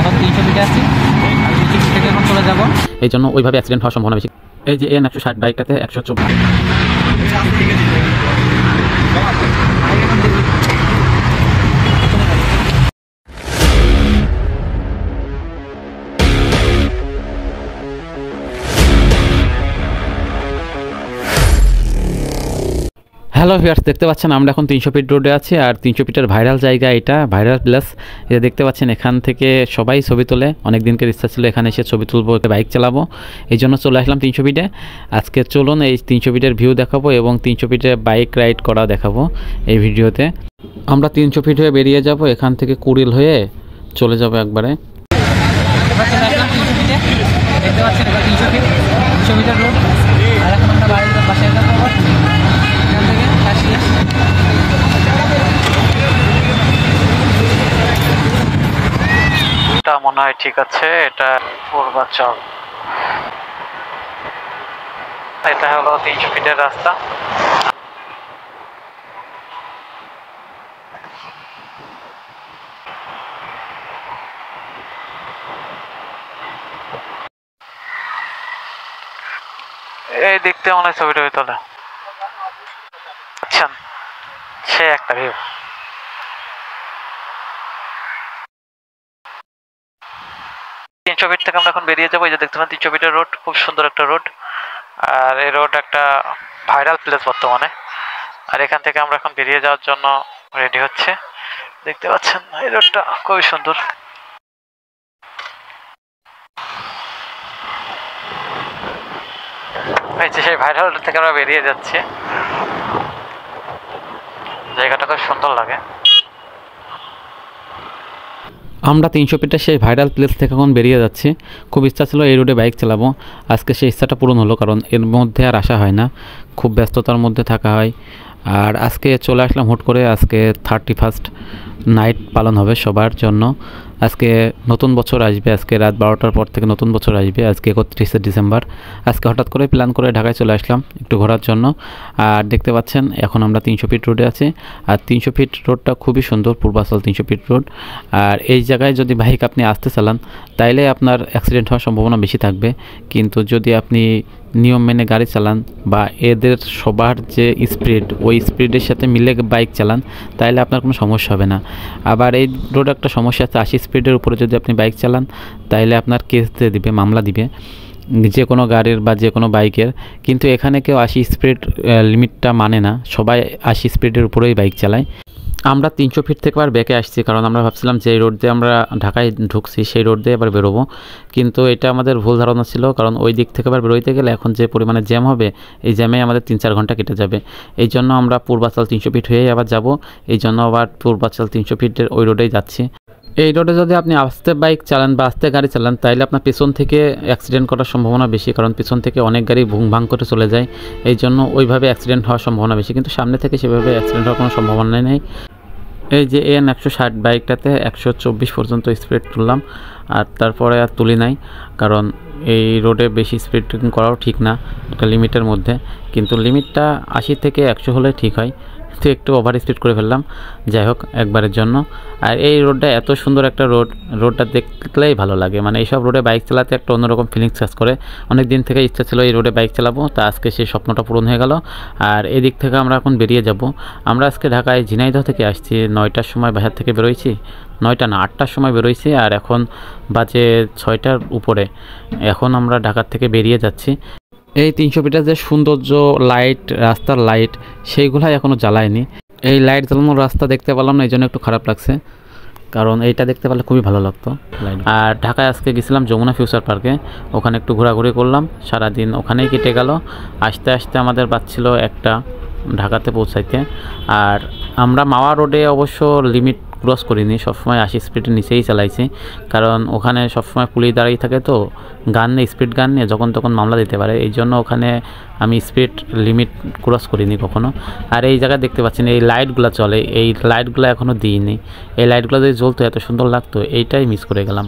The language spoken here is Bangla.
এখন 300 ফিটে আছি, আর 300 ফিট থেকে এখন চলে যাব, এই জন্য ওইভাবে অ্যাক্সিডেন্ট হওয়ার সম্ভাবনা বেশি। এই যে এন 160 বাইকটাতে 124। হ্যালো ভিউয়ার্স, দেখতে পাচ্ছেন আমরা এখন 300 ফিট রোডে আছি, আর 300 ফিটের ভাইরাল জায়গা, এটা ভাইরাল প্লেস। এটা দেখতে পাচ্ছেন, এখান থেকে সবাই ছবি তোলে। অনেক দিনকার ইচ্ছা ছিল এখানে এসে ছবি তুলবো, বাইক চালাবো, এই জন্য চলে আসলাম 300 ফিটে। আজকে চলুন এই 300 ফিটের ভিউ দেখাবো এবং 300 ফিটে বাইক রাইড করা দেখাবো এই ভিডিওতে। আমরা 300 ফিট হয়ে বেরিয়ে যাব, এখান থেকে কুড়িল হয়ে চলে যাব একবারে। দেখতে পাচ্ছেন 300 ফিট, 300 মিটার রোড, আর এখন আমরা বাড়ির বাসায় যাবো। এটা মনে হয় ঠিক আছে, এটা পূর্বাচল, এটা হলো 300 ফিটের রাস্তা। এই দেখতে মনে হয় ছবিটা তোলা, আচ্ছা সে একটা ভিউ। 300 ফিট থেকে আমরা এখন বেরিয়ে যাবো। এই যে দেখতে পাচ্ছেন 300 ফিটের রোড, খুব সুন্দর একটা রোড, আর এই রোড একটা ভাইরাল প্লেস বর্তমানে। আর এখান থেকে আমরা এখন বেরিয়ে যাওয়ার জন্য রেডি হচ্ছে। দেখতে পাচ্ছেন এই রোডটা খুবই সুন্দর। এই যে সেই ভাইরাল রোড থেকে আমরা বেরিয়ে যাচ্ছি, জায়গাটা খুব সুন্দর লাগে। আমরা 300 ফিটের সেই ভাইরাল প্লেস থেকে এখন বেরিয়ে যাচ্ছি। খুব ইচ্ছা ছিল এই রোডে বাইক চালাবো, আজকে সেই ইচ্ছাটা পূরণ হলো, কারণ এর মধ্যে আর আসা হয় না, খুব ব্যস্ততার মধ্যে থাকা হয়। আর আজকে চলে আসলাম হুট করে, আজকে 31st নাইট পালন হবে সবার জন্য। আজকে নতুন বছর আসবে, আজকে রাত 12টার পর থেকে নতুন বছর আসবে, আজকে 31শে ডিসেম্বর। আজকে হঠাৎ করে প্ল্যান করে ঢাকায় চলে আসলাম একটু ঘোরার জন্য। আর দেখতে পাচ্ছেন এখন আমরা 300 ফিট রোডে আছি, আর 300 ফিট রোডটা খুবই সুন্দর, পূর্বাচল 300 ফিট রোড। আর এই জায়গায় যদি বাইক আপনি আসতে চালান তাইলে আপনার অ্যাক্সিডেন্ট হওয়ার সম্ভাবনা বেশি থাকবে, কিন্তু যদি আপনি নিয়ম মেনে গাড়ি চালান বা এদের সবার যে স্পিড, ওই স্পিডের সাথে মিলে বাইক চালান, তাইলে আপনার কোনো সমস্যা হবে না। আবার এই রোড একটা সমস্যা আছে, 80 স্পিডের উপরে যদি আপনি বাইক চালান তাইলে আপনার কেস দিয়ে দিবে, মামলা দিবে যে কোনো গাড়ির বা যে কোনো বাইকের। কিন্তু এখানে কেউ 80 স্পিড লিমিটটা মানে না, সবাই 80 স্পিডের উপরেই বাইক চালায়। আমরা 300 ফিট থেকে আবার ব্যাকে আসছি, কারণ আমরা ভাবছিলাম যে রোড দিয়ে আমরা ঢাকায় ঢুকছি সেই রোড দিয়ে আবার বেরোবো, কিন্তু এটা আমাদের ভুল ধারণা ছিল, কারণ ওই দিক থেকে আবার বেরোইতে গেলে এখন যে পরিমাণে জ্যাম হবে, এই জ্যামে আমাদের 3-4 ঘন্টা কেটে যাবে। এই জন্য আমরা পূর্বাচল 300 ফিট হয়েই আবার যাব, এই জন্য আবার পূর্বাচল 300 ফিটের ওই রোডেই যাচ্ছি। এই রোডে যদি আপনি আস্তে বাইক চালান বা আস্তে গাড়ি চালান তাইলে আপনার পেছন থেকে অ্যাক্সিডেন্ট করার সম্ভাবনা বেশি, কারণ পেছন থেকে অনেক গাড়ি ভুং ভাং করে চলে যায়, এই জন্য ওইভাবে অ্যাক্সিডেন্ট হওয়ার সম্ভাবনা বেশি, কিন্তু সামনে থেকে সেভাবে অ্যাক্সিডেন্ট হওয়ার কোনো সম্ভাবনা নেই। এই যে এন 160 বাইকটাতে 124 পর্যন্ত স্পিড তুললাম, আর তারপরে আর তুলি নাই, কারণ এই রোডে বেশি স্পিড করাও ঠিক না, একটা লিমিটের মধ্যে, কিন্তু লিমিটটা 80 থেকে 100 হলে ঠিক হয়, তো একটু ওভার স্পিড করে ফেললাম, যাই হোক একবারের জন্য। আর এই রোডটা এত সুন্দর একটা রোডটা দেখলেই ভালো লাগে, মানে এইসব রোডে বাইক চালাতে একটা অন্যরকম ফিলিংস কাজ করে। অনেক দিন থেকে ইচ্ছা ছিল এই রোডে বাইক চালাবো, তা আজকে সেই স্বপ্নটা পূরণ হয়ে গেল। আর এই দিক থেকে আমরা এখন বেরিয়ে যাব। আমরা আজকে ঢাকায় ঝিনাইদহ থেকে আসছি, 9টার সময় বাজার থেকে বেরোইছি, 9টা না 8টার সময় বেরোইছি, আর এখন বাজে 6টার উপরে। এখন আমরা ঢাকার থেকে বেরিয়ে যাচ্ছি। এই 300 ফিটের যে সৌন্দর্য, লাইট, রাস্তার লাইট, সেইগুলাই এখনও জ্বালায়নি। এই লাইট জ্বালানোর রাস্তা দেখতে পেলাম না, এই জন্য একটু খারাপ লাগছে, কারণ এইটা দেখতে পেলে খুবই ভালো লাগতো। আর ঢাকায় আজকে গেছিলাম যমুনা ফিউচার পার্কে, ওখানে একটু ঘোরাঘুরি করলাম, সারাদিন ওখানেই কেটে গেল। আসতে আসতে আমাদের বাজছিল 1টা ঢাকাতে পৌঁছাইতে। আর আমরা মাওয়া রোডে অবশ্য লিমিট ক্রস করিনি, সবসময় 80 স্পিডের নিচেই চালাইছি, কারণ ওখানে সবসময় পুলিশ দাঁড়িয়ে থাকে, তো গান নিয়ে স্পিড গান নিয়ে যখন তখন মামলা দিতে পারে, এই জন্য ওখানে আমি স্পিড লিমিট ক্রস করিনি কখনো। আর এই জায়গায় দেখতে পাচ্ছেন এই লাইটগুলো চলে, এই লাইটগুলো এখনও দিইনি, এই লাইটগুলো যদি জ্বলতো এত সুন্দর লাগতো, এইটাই মিস করে গেলাম।